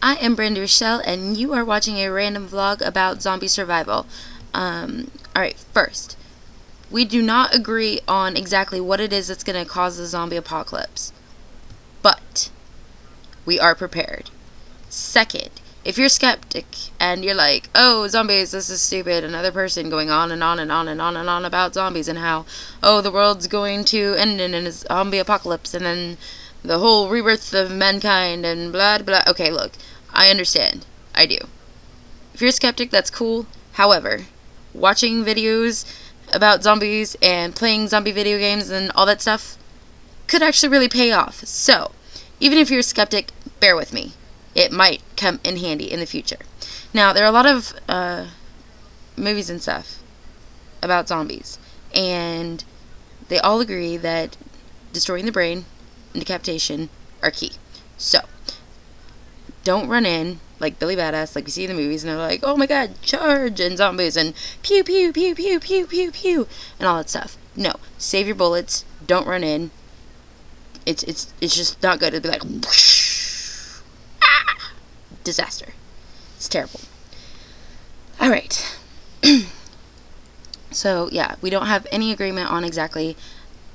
I am Brenda Rochelle, and you are watching a random vlog about zombie survival. Alright, first, we do not agree on exactly what it is that's going to cause the zombie apocalypse, but we are prepared. Second, if you're skeptic and you're like, oh, zombies, this is stupid, another person going on and on and on and on and on about zombies and how, oh, the world's going to end in a zombie apocalypse and then the whole rebirth of mankind and blah blah. Okay, look, I understand. I do. If you're a skeptic, that's cool. However, watching videos about zombies and playing zombie video games and all that stuff could actually really pay off. So, even if you're a skeptic, bear with me. It might come in handy in the future. Now, there are a lot of movies and stuff about zombies, and they all agree that destroying the brain and decapitation are key. So, don't run in like Billy Badass, like we see in the movies, and they're like, oh my god, charge, and zombies, and pew, pew, pew, pew, pew, pew, pew, and all that stuff. No, save your bullets, don't run in. It's just not good. It'd be like, whoosh, ah, disaster. It's terrible. Alright. So, yeah, we don't have any agreement on exactly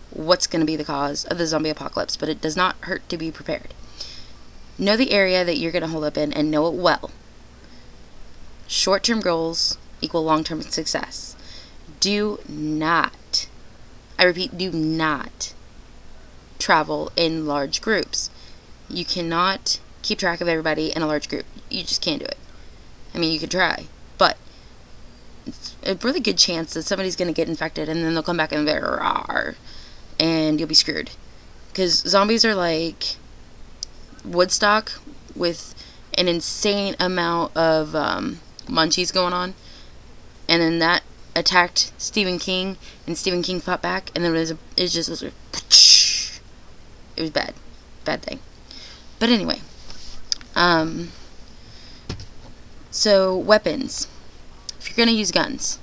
what's going to be the cause of the zombie apocalypse, but it does not hurt to be prepared. Know the area that you're going to hold up in and know it well. Short-term goals equal long-term success. Do not, I repeat, do not travel in large groups. You cannot keep track of everybody in a large group. You just can't do it. I mean, you could try, but it's a really good chance that somebody's going to get infected and then they'll come back and they're rawr, and you'll be screwed. Because zombies are like Woodstock with an insane amount of munchies going on, and then that attacked Stephen King, and Stephen King fought back, and then it was bad thing. But anyway, so weapons. If you're gonna use guns,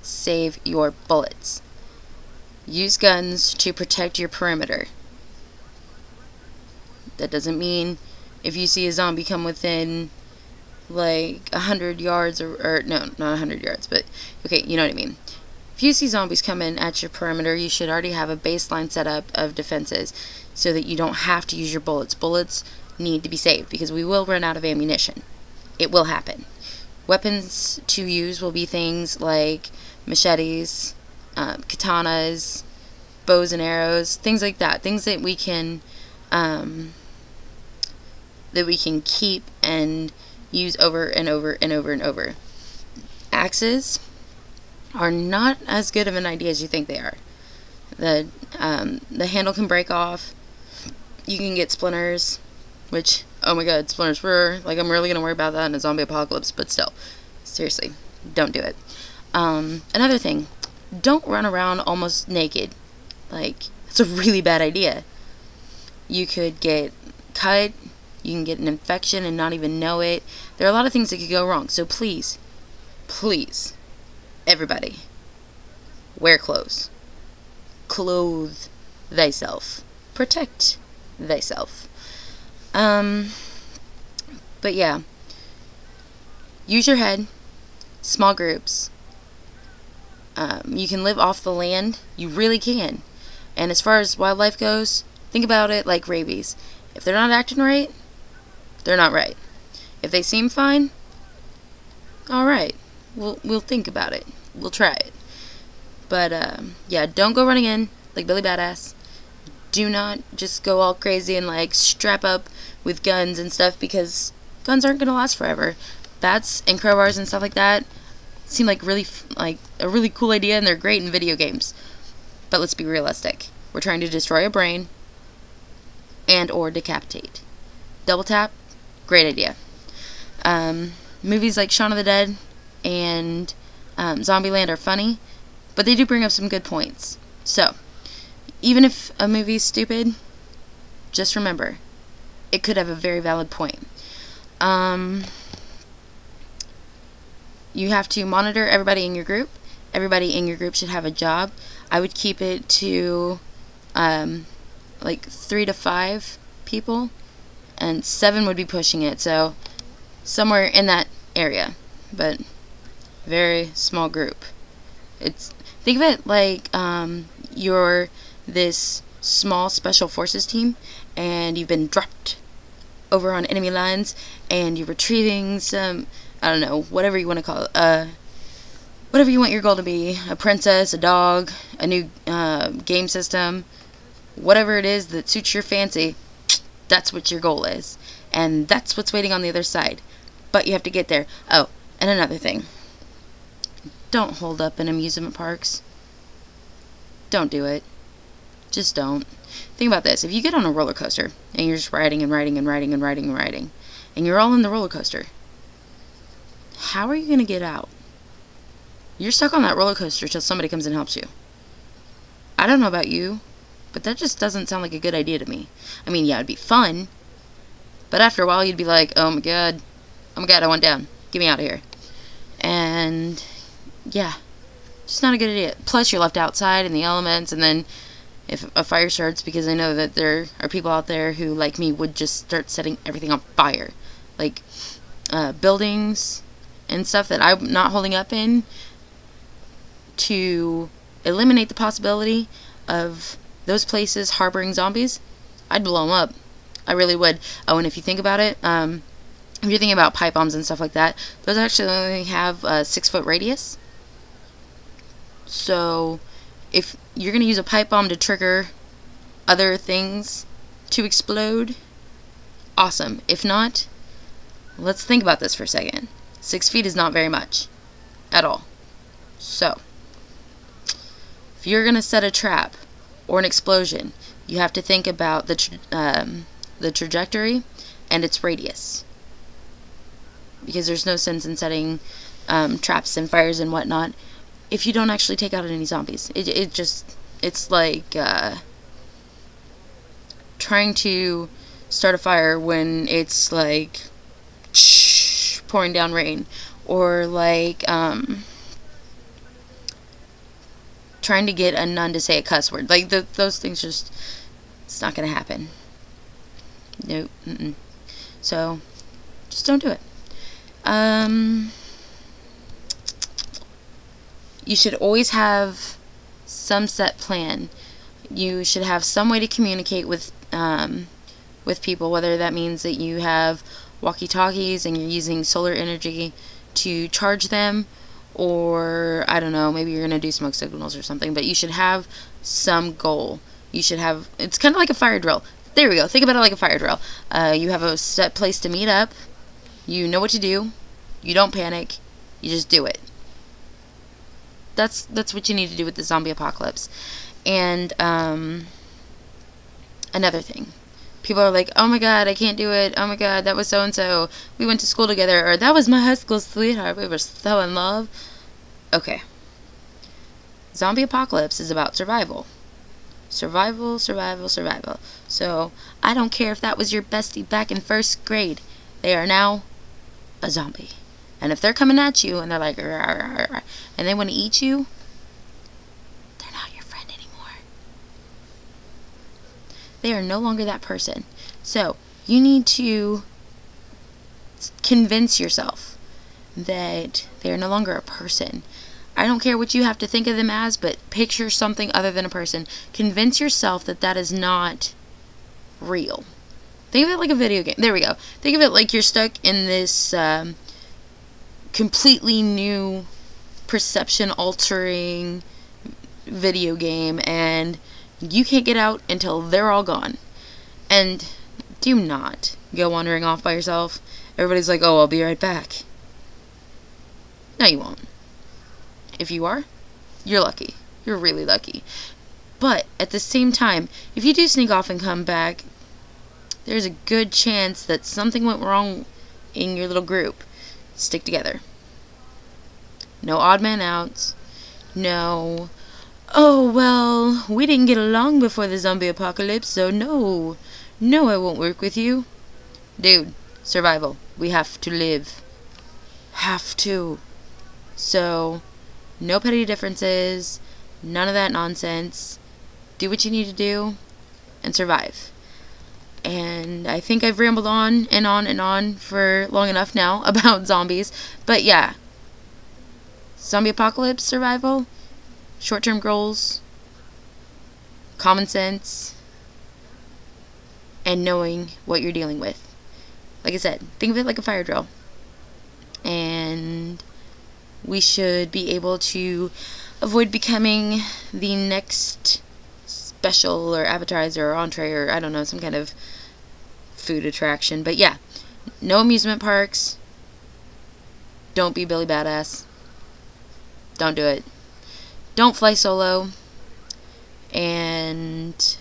save your bullets. Use guns to protect your perimeter. That doesn't mean if you see a zombie come within like 100 yards or no, not 100 yards, but okay, you know what I mean. If you see zombies come in at your perimeter, you should already have a baseline set up of defenses so that you don't have to use your bullets. Bullets need to be saved because we will run out of ammunition. It will happen. Weapons to use will be things like machetes, katanas, bows and arrows, things like that. Things that we can keep and use over and over and over and over. Axes are not as good of an idea as you think they are. The handle can break off. You can get splinters, which, oh my god, splinters were, like, I'm really gonna worry about that in a zombie apocalypse, but still, seriously, don't do it. Another thing, don't run around almost naked. Like, it's a really bad idea. You could get cut, you can get an infection and not even know it. There are a lot of things that could go wrong, so please, please, everybody, wear clothes. Clothe thyself. Protect thyself. But yeah, use your head, small groups. You can live off the land, you really can. And as far as wildlife goes, think about it like rabies. If they're not acting right, they're not right. If they seem fine, alright, we'll think about it. We'll try it. But, yeah, don't go running in like Billy Badass. Do not just go all crazy and, like, strap up with guns and stuff, because guns aren't going to last forever. Bats and crowbars and stuff like that seem like a really cool idea, and they're great in video games. But let's be realistic. We're trying to destroy a brain and or decapitate. Double tap, great idea. Movies like Shaun of the Dead and Zombieland are funny, but they do bring up some good points. So, even if a movie's stupid, just remember, it could have a very valid point. You have to monitor everybody in your group. Everybody in your group should have a job. I would keep it to like 3 to 5 people, and 7 would be pushing it. So somewhere in that area, but very small group. Think of it like you're this small special forces team, and you've been dropped over on enemy lines, and you're retrieving some, I don't know, whatever you want to call it, whatever you want your goal to be, a princess, a dog, a new game system, whatever it is that suits your fancy. That's what your goal is, and that's what's waiting on the other side, but you have to get there. Oh, and another thing, don't hold up in amusement parks. Don't do it. Just don't. Think about this. If you get on a roller coaster and you're just riding and riding and riding and riding and riding, and you're all in the roller coaster, how are you going to get out? You're stuck on that roller coaster till somebody comes and helps you. I don't know about you, but that just doesn't sound like a good idea to me. I mean, yeah, it'd be fun, but after a while you'd be like, oh my god, I went down. Get me out of here. And yeah, just not a good idea. Plus, you're left outside in the elements, and then if a fire starts, because I know that there are people out there who, like me, would just start setting everything on fire. Like, buildings and stuff that I'm not holding up in, to eliminate the possibility of those places harboring zombies, I'd blow them up. I really would. Oh, and if you think about it, if you're thinking about pipe bombs and stuff like that, those actually only have a 6-foot radius. So if you're going to use a pipe bomb to trigger other things to explode, awesome. If not, let's think about this for a second. 6 feet is not very much at all. So if you're going to set a trap or an explosion, you have to think about the trajectory and its radius, because there's no sense in setting traps and fires and whatnot if you don't actually take out any zombies. It's like trying to start a fire when it's like pouring down rain, or like trying to get a nun to say a cuss word. Like those things, just, it's not gonna happen. Nope. So just don't do it. You should always have some set plan. You should have some way to communicate with people, whether that means that you have walkie-talkies and you're using solar energy to charge them, or I don't know, maybe you're going to do smoke signals or something, but you should have some goal. You should have, it's kind of like a fire drill. There we go. Think about it like a fire drill. You have a set place to meet up. You know what to do. You don't panic. You just do it. That's what you need to do with the zombie apocalypse. And another thing, people are like, oh my god, I can't do it. Oh my god, that was so and so. We went to school together, or that was my high school sweetheart. We were so in love. Okay. Zombie apocalypse is about survival. Survival, survival, survival. So I don't care if that was your bestie back in 1st grade. They are now a zombie. And if they're coming at you and they're like, "Rah, rah, rah," and they want to eat you, they're not your friend anymore. They are no longer that person. So you need to convince yourself that they are no longer a person. I don't care what you have to think of them as, but picture something other than a person. Convince yourself that that is not real. Think of it like a video game. There we go. Think of it like you're stuck in this completely new perception-altering video game, and you can't get out until they're all gone. And do not go wandering off by yourself. Everybody's like, oh, I'll be right back. No, you won't. If you are, you're lucky. You're really lucky. But at the same time, if you do sneak off and come back, there's a good chance that something went wrong in your little group. Stick together. No odd man outs. No, oh, well, we didn't get along before the zombie apocalypse, so no, I won't work with you. Dude, survival. We have to live. Have to. So, no petty differences, none of that nonsense. Do what you need to do, and survive. And I think I've rambled on and on and on for long enough now about zombies. But yeah, zombie apocalypse survival, short-term goals, common sense, and knowing what you're dealing with. Like I said, think of it like a fire drill. And we should be able to avoid becoming the next special or appetizer or entree or I don't know, some kind of food attraction. But yeah, no amusement parks. Don't be Billy Badass. Don't do it. Don't fly solo. And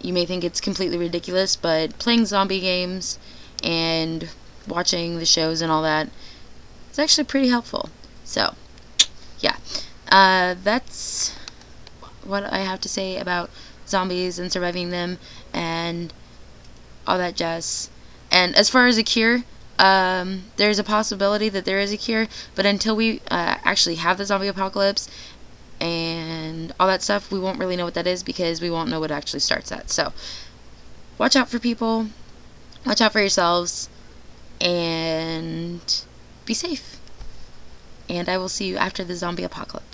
you may think it's completely ridiculous, but playing zombie games and watching the shows and all that is actually pretty helpful. So, yeah. That's what I have to say about zombies and surviving them and all that jazz. And as far as a cure, there's a possibility that there is a cure, but until we actually have the zombie apocalypse and all that stuff, we won't really know what that is because we won't know what it actually starts at. So watch out for people, watch out for yourselves, and be safe. And I will see you after the zombie apocalypse.